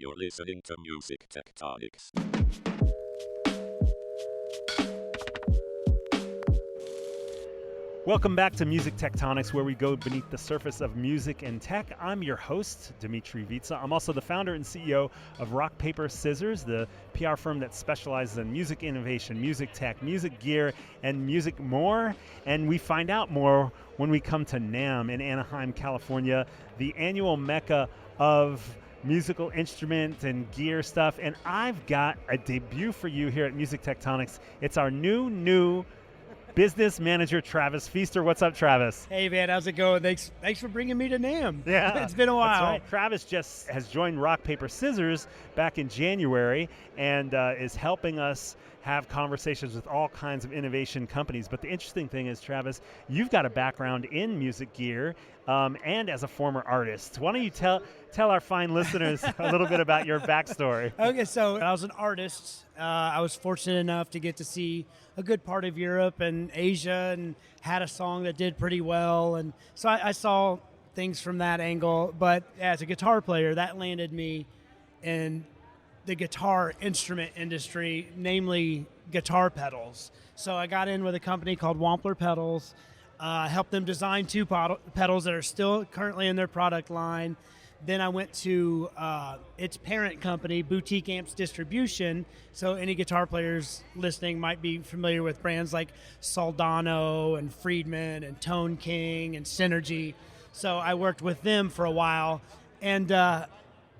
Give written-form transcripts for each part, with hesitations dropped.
You're listening to Music Tectonics. Welcome back to Music Tectonics, where we go beneath the surface of music and tech. I'm your host, Dmitri Vietze. I'm also the founder and CEO of Rock, Paper, Scissors, the PR firm that specializes in music innovation, music tech, music gear, and music more. And we find out more when we come to NAMM in Anaheim, California, the annual mecca of musical instrument and gear stuff. And I've got a debut for you here at Music Tectonics. It's our new business manager, Travis Feaster. What's up, Travis? Hey, man, how's it going? Thanks for bringing me to NAMM. Yeah. It's been a while. That's right. Travis just has joined Rock, Paper, Scissors back in January and is helping us have conversations with all kinds of innovation companies. But the interesting thing is, Travis, you've got a background in music gear and as a former artist. Why don't you tell our fine listeners a little bit about your backstory? Okay, so I was an artist. I was fortunate enough to get to see a good part of Europe and Asia and had a song that did pretty well. And so I saw things from that angle. But as a guitar player, that landed me in the guitar instrument industry, namely guitar pedals. So I got in with a company called Wampler Pedals, helped them design two pedals that are still currently in their product line. Then I went to its parent company, Boutique Amps Distribution. So any guitar players listening might be familiar with brands like Soldano and Friedman and Tone King and Synergy. So I worked with them for a while. And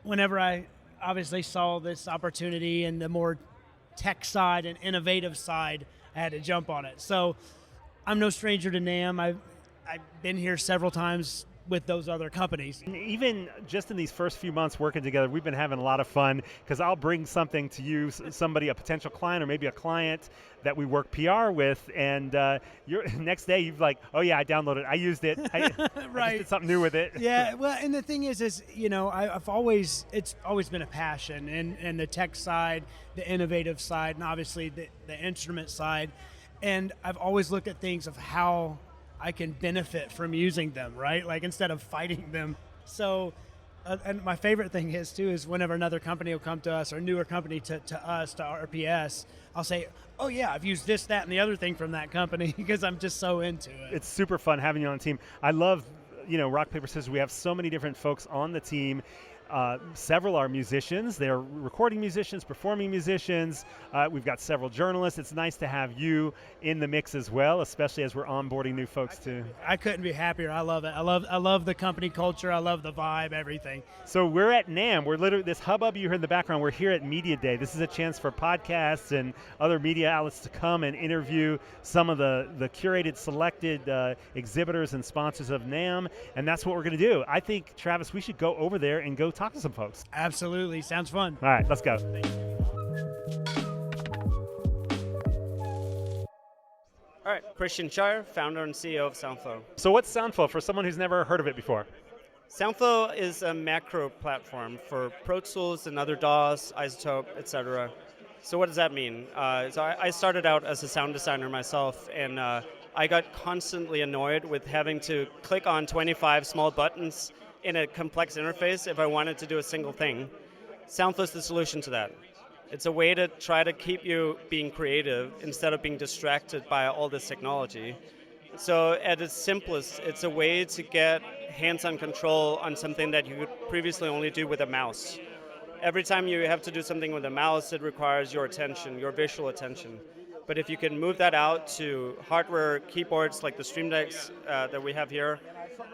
whenever I obviously saw this opportunity and the more tech side and innovative side, I had to jump on it. So I'm no stranger to NAMM. I've been here several times with those other companies. And even just in these first few months working together, we've been having a lot of fun because I'll bring something to you, somebody, a potential client or maybe a client that we work PR with, and next day you've like, oh yeah, I downloaded it, I used it, I Right. just did something new with it. Yeah, well, and the thing is you know, it's always been a passion, and the tech side, the innovative side, and obviously the instrument side, and I've always looked at things of how I can benefit from using them, right? Like instead of fighting them. So, and my favorite thing is whenever another company will come to us or a newer company to us, to RPS, I'll say, oh yeah, I've used this, that, and the other thing from that company because I'm just so into it. It's super fun having you on the team. I love, Rock, Paper, Scissors. We have so many different folks on the team. Several are musicians. They're recording musicians, performing musicians. We've got several journalists. It's nice to have you in the mix as well, especially as we're onboarding new folks too. I couldn't be happier. I love it. I love the company culture. I love the vibe, everything. So we're at NAMM. We're literally, this hubbub you heard in the background, we're here at Media Day. This is a chance for podcasts and other media outlets to come and interview some of the curated, selected exhibitors and sponsors of NAMM, and that's what we're going to do. I think, Travis, we should go over there and go talk to some folks. Absolutely. Sounds fun. All right, let's go. All right, Christian Scheuer, founder and CEO of Soundflow. So what's Soundflow for someone who's never heard of it before? Soundflow is a macro platform for Pro Tools and other DAWs, Isotope, etc. So what does that mean? I started out as a sound designer myself, and I got constantly annoyed with having to click on 25 small buttons in a complex interface if I wanted to do a single thing. Soundflow is the solution to that. It's a way to try to keep you being creative instead of being distracted by all this technology. So at its simplest, it's a way to get hands-on control on something that you could previously only do with a mouse. Every time you have to do something with a mouse, it requires your attention, your visual attention. But if you can move that out to hardware keyboards like the Stream Decks that we have here,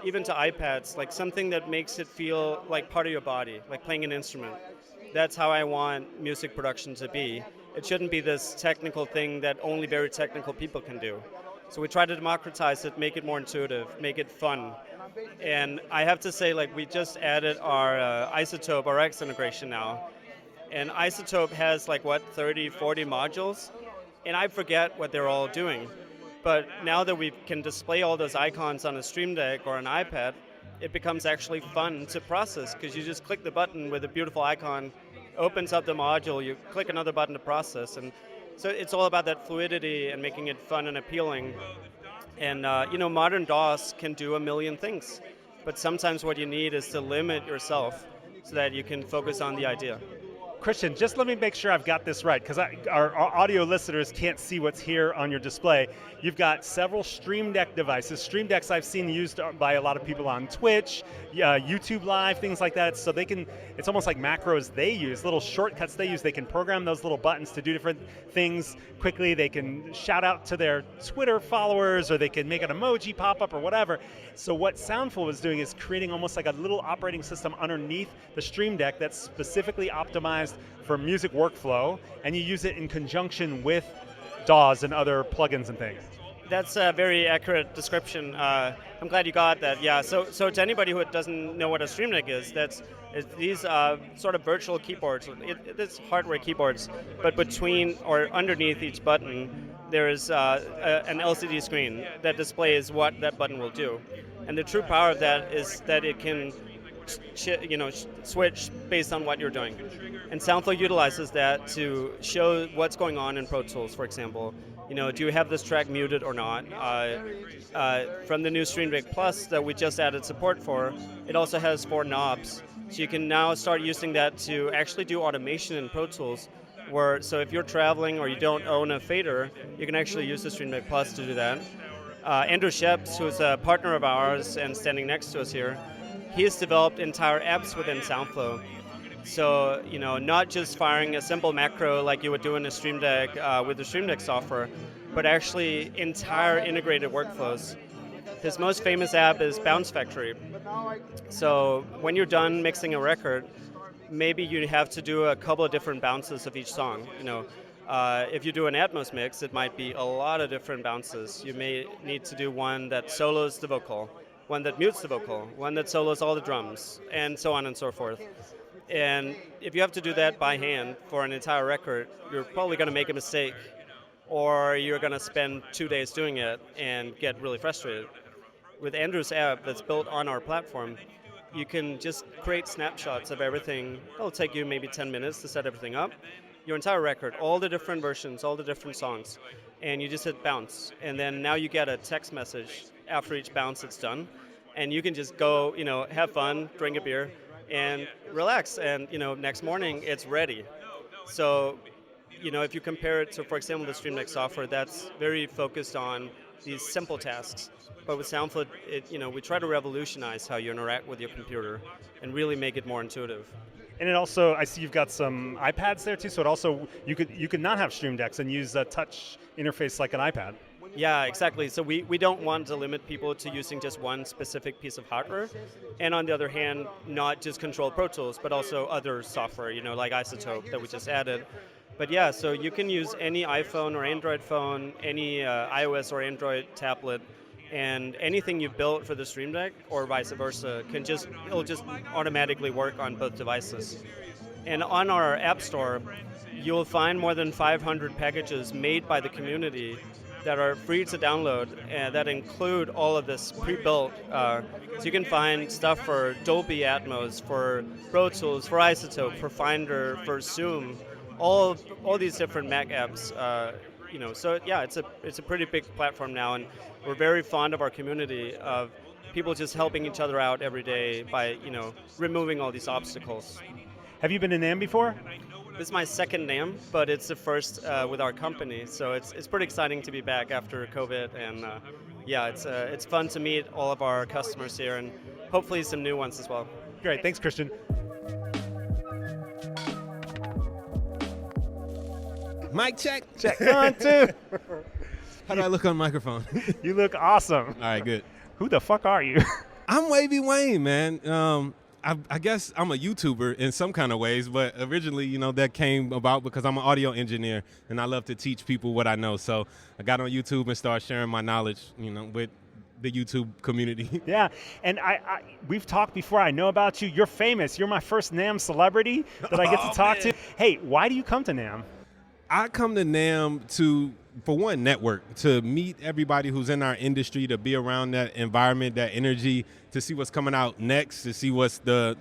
even to iPads, like something that makes it feel like part of your body, like playing an instrument. That's how I want music production to be. It shouldn't be this technical thing that only very technical people can do. So we try to democratize it, make it more intuitive, make it fun. And I have to say, like, we just added our Isotope RX integration now. And Isotope has 30, 40 modules, and I forget what they're all doing. But now that we can display all those icons on a Stream Deck or an iPad, it becomes actually fun to process because you just click the button with a beautiful icon, opens up the module, you click another button to process. And so it's all about that fluidity and making it fun and appealing. And modern DAWs can do a million things, but sometimes what you need is to limit yourself so that you can focus on the idea. Christian, just let me make sure I've got this right, because our audio listeners can't see what's here on your display. You've got several Stream Deck devices. Stream Decks I've seen used by a lot of people on Twitch, YouTube Live, things like that. So they can, it's almost like macros they use, little shortcuts they use. They can program those little buttons to do different things quickly. They can shout out to their Twitter followers, or they can make an emoji pop up or whatever. So what Soundflow is doing is creating almost like a little operating system underneath the Stream Deck that's specifically optimized for music workflow, and you use it in conjunction with DAWs and other plugins and things. That's a very accurate description. I'm glad you got that. Yeah. So to anybody who doesn't know what a Stream Deck is, these sort of virtual keyboards. It's hardware keyboards, but between or underneath each button, there is an LCD screen that displays what that button will do. And the true power of that is that it can switch based on what you're doing. And Soundflow utilizes that to show what's going on in Pro Tools, for example. Do you have this track muted or not? From the new Stream Deck Plus that we just added support for, it also has 4 knobs. So you can now start using that to actually do automation in Pro Tools. So if you're traveling or you don't own a fader, you can actually use the Stream Deck Plus to do that. Andrew Sheps, who's a partner of ours and standing next to us here, he's developed entire apps within Soundflow. So, not just firing a simple macro like you would do in a Stream Deck with the Stream Deck software, but actually entire integrated workflows. His most famous app is Bounce Factory. So when you're done mixing a record, maybe you have to do a couple of different bounces of each song. If you do an Atmos mix, it might be a lot of different bounces. You may need to do one that solos the vocal, one that mutes the vocal, one that solos all the drums, and so on and so forth. And if you have to do that by hand for an entire record, you're probably going to make a mistake, or you're going to spend 2 days doing it and get really frustrated. With Andrew's app that's built on our platform, you can just create snapshots of everything. It'll take you maybe 10 minutes to set everything up. Your entire record, all the different versions, all the different songs, and you just hit bounce. And then now you get a text message after each bounce it's done, and you can just go, have fun, drink a beer, and relax, and next morning it's ready. So if you compare it to, for example, the Stream Deck software, that's very focused on these simple tasks. But with Soundflow, we try to revolutionize how you interact with your computer and really make it more intuitive. And it also, I see you've got some iPads there too, so it also, you could not have Stream Decks and use a touch interface like an iPad. Yeah, exactly. So we don't want to limit people to using just one specific piece of hardware. And on the other hand, not just control Pro Tools, but also other software, like Isotope that we just added. But yeah, so you can use any iPhone or Android phone, any iOS or Android tablet, and anything you've built for the Stream Deck or vice versa it'll just automatically work on both devices. And on our App Store, you'll find more than 500 packages made by the community that are free to download that include all of this pre-built. So you can find stuff for Dolby Atmos, for Pro Tools, for Isotope, for Finder, for Zoom, all these different Mac apps. So yeah, it's a pretty big platform now, and we're very fond of our community of people just helping each other out every day by removing all these obstacles. Have you been to NAMM before? This is my second NAMM, but it's the first with our company, so it's pretty exciting to be back after COVID, and it's fun to meet all of our customers here, and hopefully some new ones as well. Great, thanks, Christian. Mic check. Check 1, 2. How do I look on the microphone? You look awesome. All right, good. Who the fuck are you? I'm Wavy Wayne, man. I guess I'm a YouTuber in some kind of ways, but originally, that came about because I'm an audio engineer and I love to teach people what I know. So I got on YouTube and started sharing my knowledge, with the YouTube community. Yeah, and we've talked before. I know about you. You're famous. You're my first NAMM celebrity that I get to talk to. Hey, why do you come to NAMM? I come to NAMM to, for one, network, to meet everybody who's in our industry, to be around that environment, that energy, to see what's coming out next, to see what's the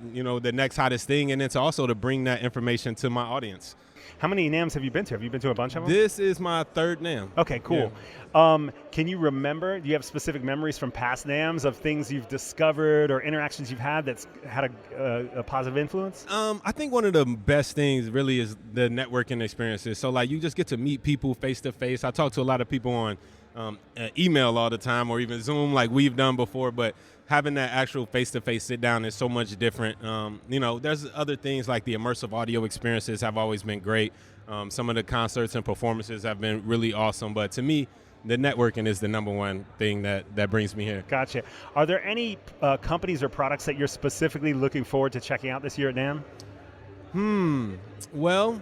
next hottest thing, and then to also to bring that information to my audience. How many NAMMs have you been to? Have you been to a bunch of them? This is my third NAMM. Okay, cool. Can you remember, do you have specific memories from past NAMMs of things you've discovered or interactions you've had that's had a positive influence? I think one of the best things really is the networking experiences. So like you just get to meet people face to face. I talk to a lot of people on email all the time or even Zoom like we've done before, but having that actual face-to-face sit-down is so much different. There's other things like the immersive audio experiences have always been great. Some of the concerts and performances have been really awesome, but to me, the networking is the number one thing that brings me here. Gotcha. Are there any companies or products that you're specifically looking forward to checking out this year at NAMM? Well,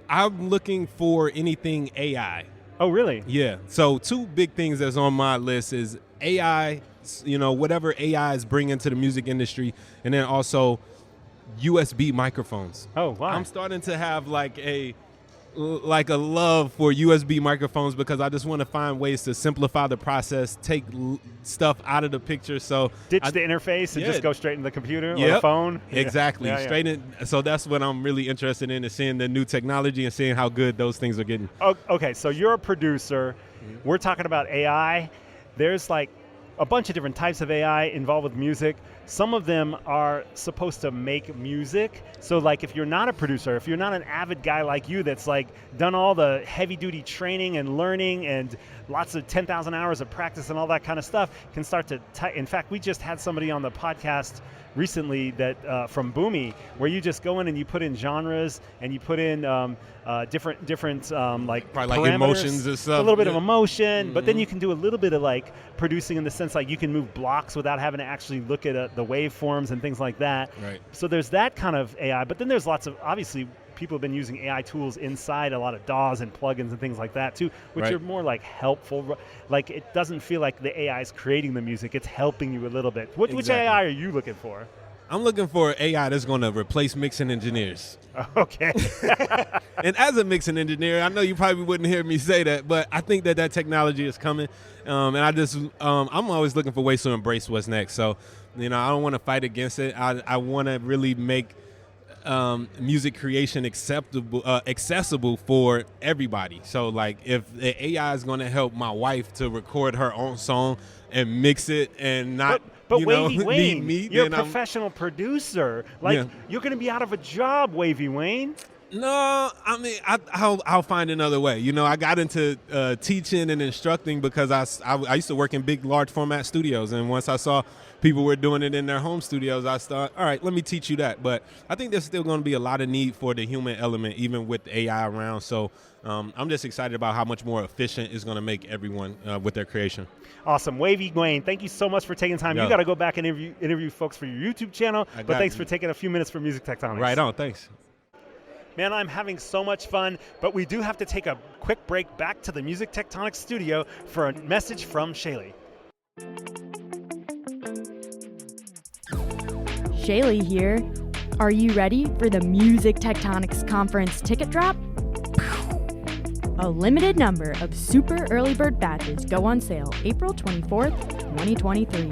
I'm looking for anything AI. Oh, really? Yeah. So 2 big things that's on my list is AI, whatever AI is bringing to the music industry, and then also USB microphones. Oh, wow. I'm starting to have like a love for USB microphones because I just want to find ways to simplify the process, take stuff out of the picture. So ditch the interface and just go straight into the computer or the phone. Exactly. Yeah. Straight in. So that's what I'm really interested in, is seeing the new technology and seeing how good those things are getting. Oh, okay, so you're a producer. We're talking about AI. There's like a bunch of different types of AI involved with music. Some of them are supposed to make music. So like if you're not a producer, if you're not an avid guy like you that's like done all the heavy duty training and learning and lots of 10,000 hours of practice and all that kind of stuff, can start to, in fact, we just had somebody on the podcast recently that from Boomy, where you just go in and you put in genres and you put in different like probably parameters, like emotions and stuff. A little bit of emotion, but then you can do a little bit of like producing in the sense like you can move blocks without having to actually look at the waveforms and things like that. Right. So there's that kind of AI, but then there's lots of, obviously, people have been using AI tools inside a lot of DAWs and plugins and things like that too, which are more like helpful. Like it doesn't feel like the AI is creating the music; it's helping you a little bit. Which AI are you looking for? I'm looking for AI that's going to replace mixing engineers. Okay. And as a mixing engineer, I know you probably wouldn't hear me say that, but I think that technology is coming. And I'm always looking for ways to embrace what's next. So, I don't want to fight against it. I want to really make music creation accessible for everybody. So like if the AI is going to help my wife to record her own song and mix it and not but Wavy Wayne, me, you're a professional producer. Like you're going to be out of a job, Wavy Wayne. No, I mean I'll find another way. I got into teaching and instructing because I used to work in big, large format studios, and once I saw people were doing it in their home studios, I thought, all right, let me teach you that. But I think there's still going to be a lot of need for the human element, even with AI around. So I'm just excited about how much more efficient it's going to make everyone with their creation. Awesome. Wavy Wayne, thank you so much for taking time. You got to go back and interview folks for your YouTube channel, but thanks for taking a few minutes for Music Tectonics. Right on, thanks. Man, I'm having so much fun, but we do have to take a quick break back to the Music Tectonics studio for a message from Shaylee. Shaylee here. Are you ready for the Music Tectonics Conference ticket drop? A limited number of super early bird badges go on sale April 24th, 2023.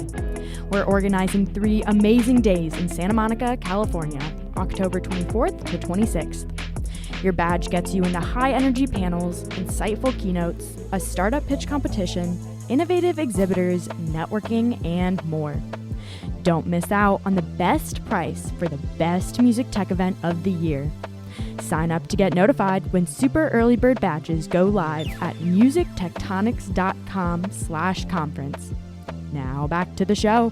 We're organizing 3 amazing days in Santa Monica, California, October 24th to 26th. Your badge gets you into high-energy panels, insightful keynotes, a startup pitch competition, innovative exhibitors, networking, and more. Don't miss out on the best price for the best music tech event of the year. Sign up to get notified when super early bird badges go live at musictectonics.com/conference. Now back to the show.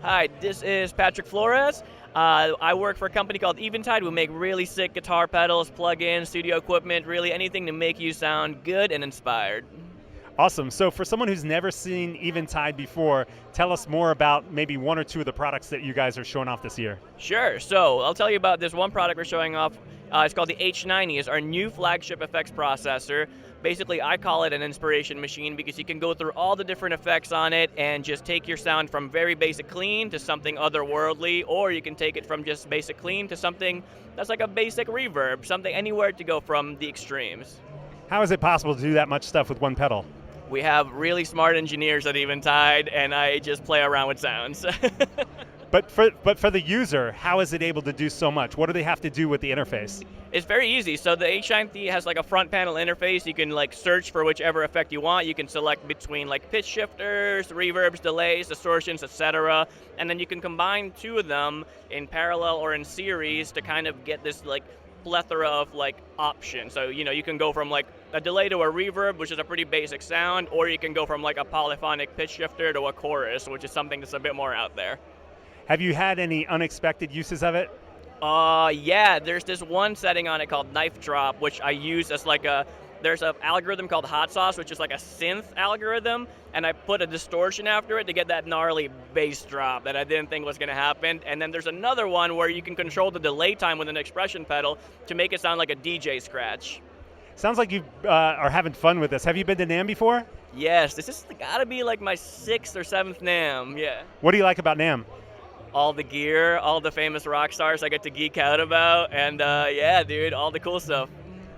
Hi, this is Patrick Flores. I work for a company called Eventide. We make really sick guitar pedals, plugins, studio equipment, really anything to make you sound good and inspired. Awesome. So for someone who's never seen Eventide before, tell us more about maybe 1 or 2 of the products that you guys are showing off this year. Sure. So I'll tell you about this one product we're showing off. It's called the H90. It's our new flagship effects processor. Basically, I call it an inspiration machine because you can go through all the different effects on it and just take your sound from very basic clean to something otherworldly, or you can take it from just basic clean to something that's like a basic reverb, something anywhere to go from the extremes. How is it possible to do that much stuff with one pedal? We have really smart engineers at Eventide, and I just play around with sounds. But for the user, how is it able to do so much? What do they have to do with the interface? It's very easy. So the H9T has like a front panel interface. You can like search for whichever effect you want. You can select between like pitch shifters, reverbs, delays, distortions, etc. And then you can combine two of them in parallel or in series to kind of get this like plethora of like options. So you can go from like a delay to a reverb, which is a pretty basic sound, or you can go from like a polyphonic pitch shifter to a chorus, which is something that's a bit more out there. Have you had any unexpected uses of it? Yeah, there's this one setting on it called Knife Drop, which I use as like there's an algorithm called Hot Sauce, which is like a synth algorithm, and I put a distortion after it to get that gnarly bass drop that I didn't think was going to happen. And then there's another one where you can control the delay time with an expression pedal to make it sound like a DJ scratch. Sounds like you are having fun with this. Have you been to NAMM before? Yes, this has got to be like my 6th or 7th NAMM, yeah. What do you like about NAMM? All the gear, all the famous rock stars I get to geek out about, and yeah, dude, all the cool stuff.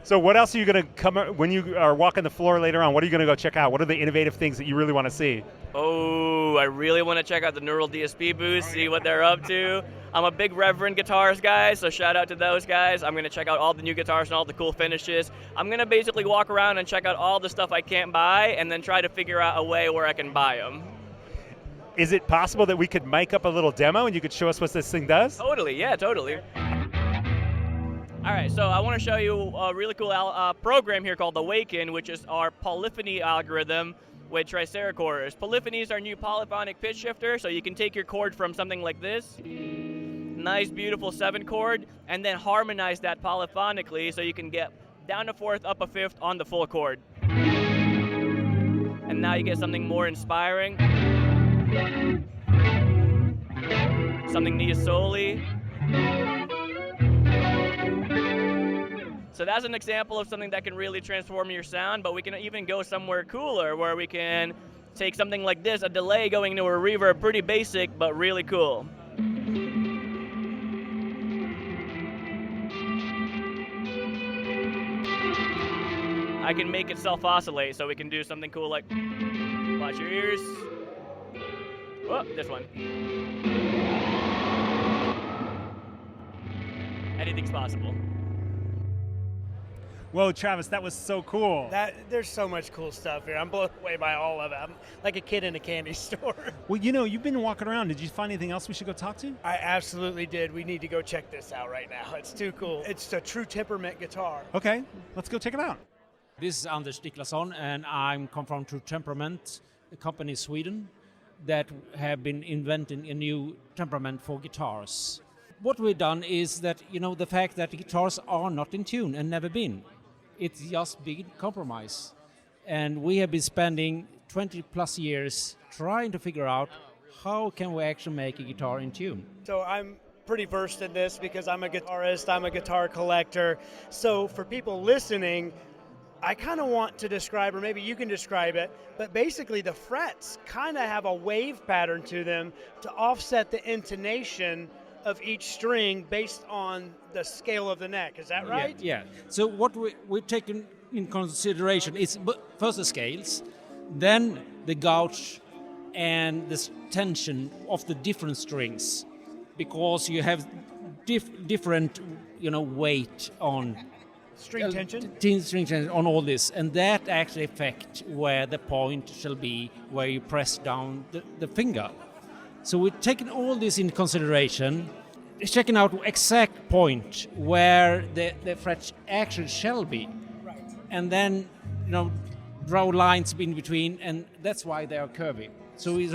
So what else are you going to come when you are walking the floor later on? What are you going to go check out? What are the innovative things that you really want to see? Oh, I really want to check out the Neural DSP booth, see what they're up to. I'm a big Reverend Guitars guy, so shout out to those guys. I'm going to check out all the new guitars and all the cool finishes. I'm going to basically walk around and check out all the stuff I can't buy and then try to figure out a way where I can buy them. Is it possible that we could mic up a little demo and you could show us what this thing does? Totally, yeah, totally. All right, so I want to show you a really cool program here called Awaken, which is our polyphony algorithm with tricera. Polyphony is our new polyphonic pitch shifter, so you can take your chord from something like this, nice, beautiful 7 chord, and then harmonize that polyphonically so you can get down a 4th, up a 5th on the full chord. And now you get something more inspiring. Something neo-soul-y. So that's an example of something that can really transform your sound, but we can even go somewhere cooler where we can take something like this, a delay going into a reverb, pretty basic, but really cool. I can make it self-oscillate, so we can do something cool like, watch your ears. Oh, this one. Anything's possible. Whoa, Travis, that was so cool. There's so much cool stuff here. I'm blown away by all of it. I'm like a kid in a candy store. Well, you've been walking around. Did you find anything else we should go talk to? I absolutely did. We need to go check this out right now. It's too cool. It's a true Temperament guitar. Okay, let's go check it out. This is Nicklasson, and I'm come from True Temperament, a company in Sweden that have been inventing a new temperament for guitars. What we've done is that, the fact that the guitars are not in tune and never been. It's just big compromise. And we have been spending 20 plus years trying to figure out how can we actually make a guitar in tune. So I'm pretty versed in this because I'm a guitarist, I'm a guitar collector. So for people listening, I kind of want to describe, or maybe you can describe it, but basically the frets kind of have a wave pattern to them to offset the intonation of each string based on the scale of the neck. Is that right? Yeah. So what we're taking in consideration is first the scales, then the gauge and the tension of the different strings, because you have different, weight on string tension? String tension on all this, and that actually affect where the point shall be, where you press down the finger. So we're taking all this into consideration, checking out exact point where the fret actually shall be, Right. and then draw lines in between, and that's why they are curvy. So we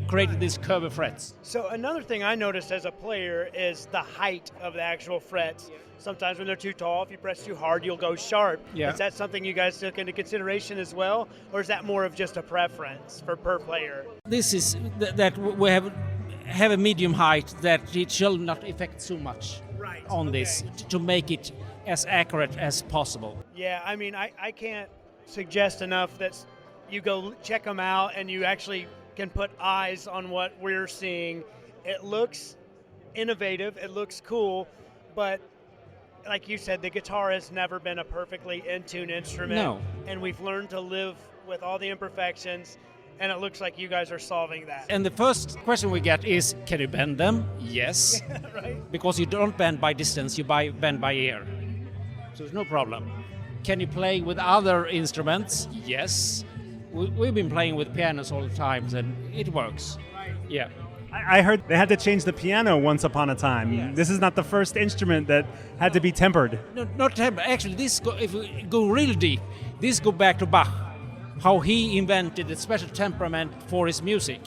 created these curvy frets. So another thing I noticed as a player is the height of the actual frets. Sometimes when they're too tall, if you press too hard, you'll go sharp. Yeah. Is that something you guys took into consideration as well? Or is that more of just a preference for per player? This is that we have a medium height that it shall not affect so much on this to make it as accurate as possible. Yeah, I mean, I can't suggest enough that you go check them out and you actually can put eyes on what we're seeing. It looks innovative, it looks cool, but like you said, the guitar has never been a perfectly in-tune instrument. No. And we've learned to live with all the imperfections. and it looks like you guys are solving that. And the first question we get is, can you bend them? Yes. Right? Because you don't bend by distance, you bend by ear. So there's no problem. Can you play with other instruments? Yes. We've been playing with pianos all the time, and it works. Yeah. I heard they had to change the piano once upon a time. Yes. This is not the first instrument that had to be tempered. No, not temper. Actually, if we go really deep, this go back to Bach, how he invented a special temperament for his music.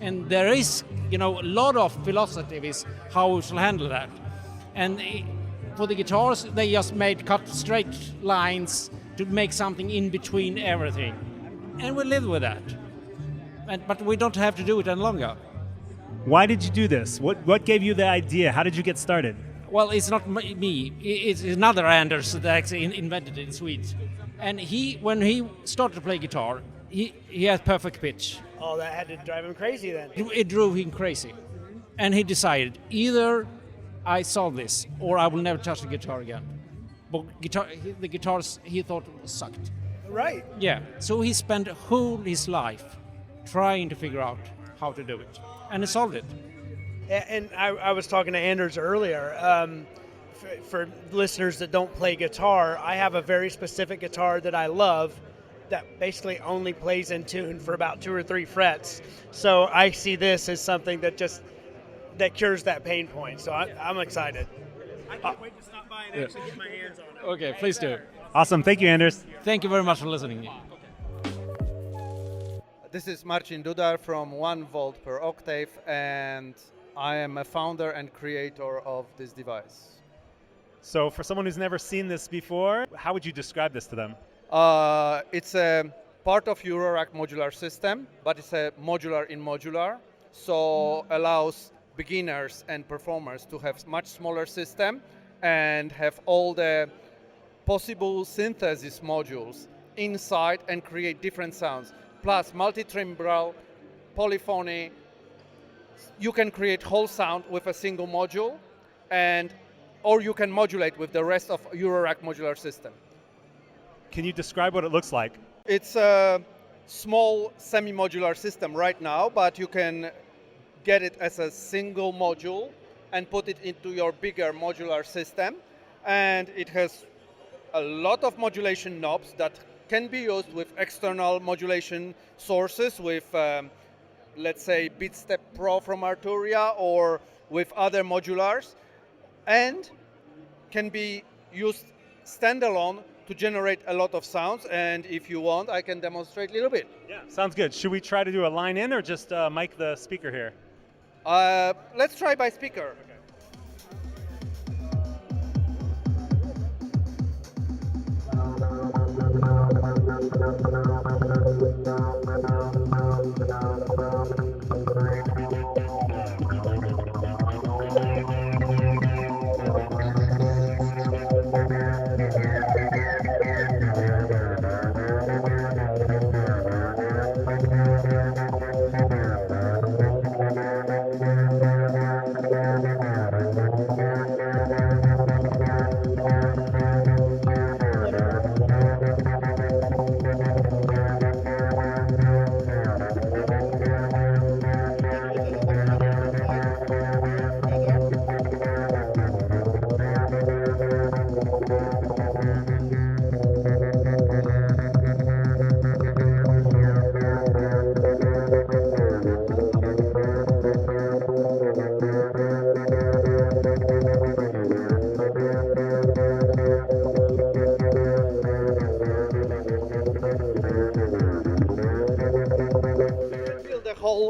And there is, a lot of philosophy is how we shall handle that. And for the guitars, they just cut straight lines to make something in between everything. And we live with that. But we don't have to do it any longer. Why did you do this? What gave you the idea? How did you get started? Well, it's not me. It's another Anders that actually invented it in Sweden. And when he started to play guitar, he had perfect pitch. Oh, that had to drive him crazy then. It drove him crazy. And he decided, either I solve this or I will never touch the guitar again. But the guitars he thought sucked. Right. Yeah. So he spent whole his life trying to figure out how to do it. And he solved it. And I was talking to Anders earlier. For listeners that don't play guitar, I have a very specific guitar that I love that basically only plays in tune for about 2 or 3 frets. So I see this as something that cures that pain point. So I'm excited. I can't wait to stop by and actually get my hands on it. Okay, please do. Awesome. Thank you, Anders. Thank you very much for listening. This is Marcin Dudar from 1 volt per octave, and I am a founder and creator of this device. So for someone who's never seen this before, how would you describe this to them? It's a part of Eurorack modular system, but it's a modular in modular, so allows beginners and performers to have much smaller system and have all the possible synthesis modules inside and create different sounds. Plus multi-timbral, polyphony. You can create whole sound with a single module, or you can modulate with the rest of Eurorack modular system. Can you describe what it looks like? It's a small semi-modular system right now, but you can get it as a single module and put it into your bigger modular system. And it has a lot of modulation knobs that can be used with external modulation sources, with, let's say, BeatStep Pro from Arturia, or with other modulars, and can be used standalone to generate a lot of sounds. And if you want, I can demonstrate a little bit. Yeah, sounds good. Should we try to do a line in or just mic the speaker here? Let's try by speaker.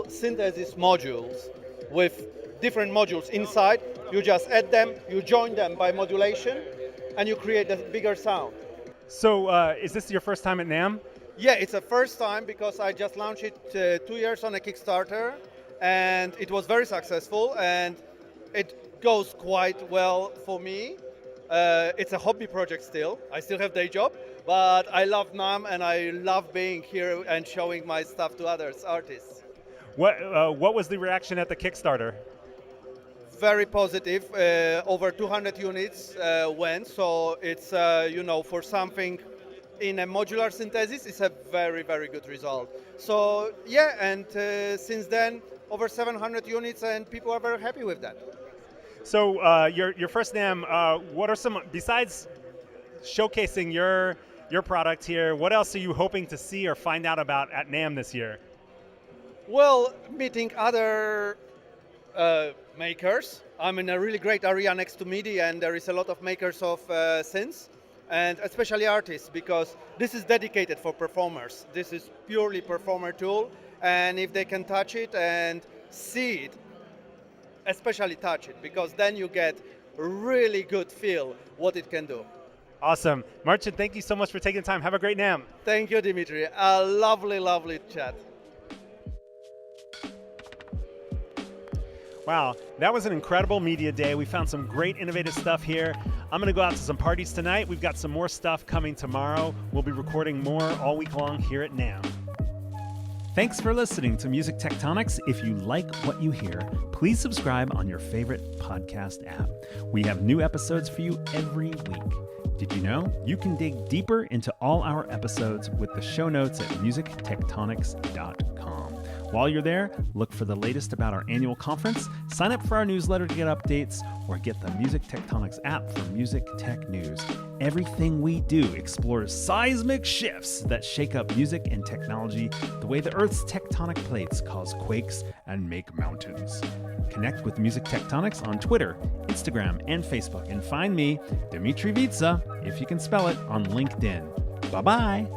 Synthesis modules with different modules inside. You just add them, you join them by modulation, and you create a bigger sound. So is this your first time at NAMM? Yeah, it's the first time because I just launched it 2 years on a Kickstarter, and it was very successful, and it goes quite well for me. It's a hobby project still. I still have day job, but I love NAMM and I love being here and showing my stuff to others, artists. What was the reaction at the Kickstarter? Very positive. Over 200 units went, so it's for something in a modular synthesis, it's a very, very good result. So yeah, and since then, over 700 units, and people are very happy with that. So your first NAMM, what are some, besides showcasing your product here, what else are you hoping to see or find out about at NAMM this year? Well, meeting other makers. I'm in a really great area next to MIDI, and there is a lot of makers of synths, and especially artists, because this is dedicated for performers. This is purely performer tool, and if they can touch it and see it, especially touch it, because then you get really good feel what it can do. Awesome. Marcin, thank you so much for taking the time. Have a great NAMM. Thank you, Dmitri. A lovely, lovely chat. Wow, that was an incredible media day. We found some great innovative stuff here. I'm going to go out to some parties tonight. We've got some more stuff coming tomorrow. We'll be recording more all week long here at NAMM. Thanks for listening to Music Tectonics. If you like what you hear, please subscribe on your favorite podcast app. We have new episodes for you every week. Did you know you can dig deeper into all our episodes with the show notes at musictectonics.com. While you're there, look for the latest about our annual conference, sign up for our newsletter to get updates, or get the Music Tectonics app for music tech news. Everything we do explores seismic shifts that shake up music and technology the way the Earth's tectonic plates cause quakes and make mountains. Connect with Music Tectonics on Twitter, Instagram, and Facebook, and find me, Dmitri Vietze, if you can spell it, on LinkedIn. Bye-bye.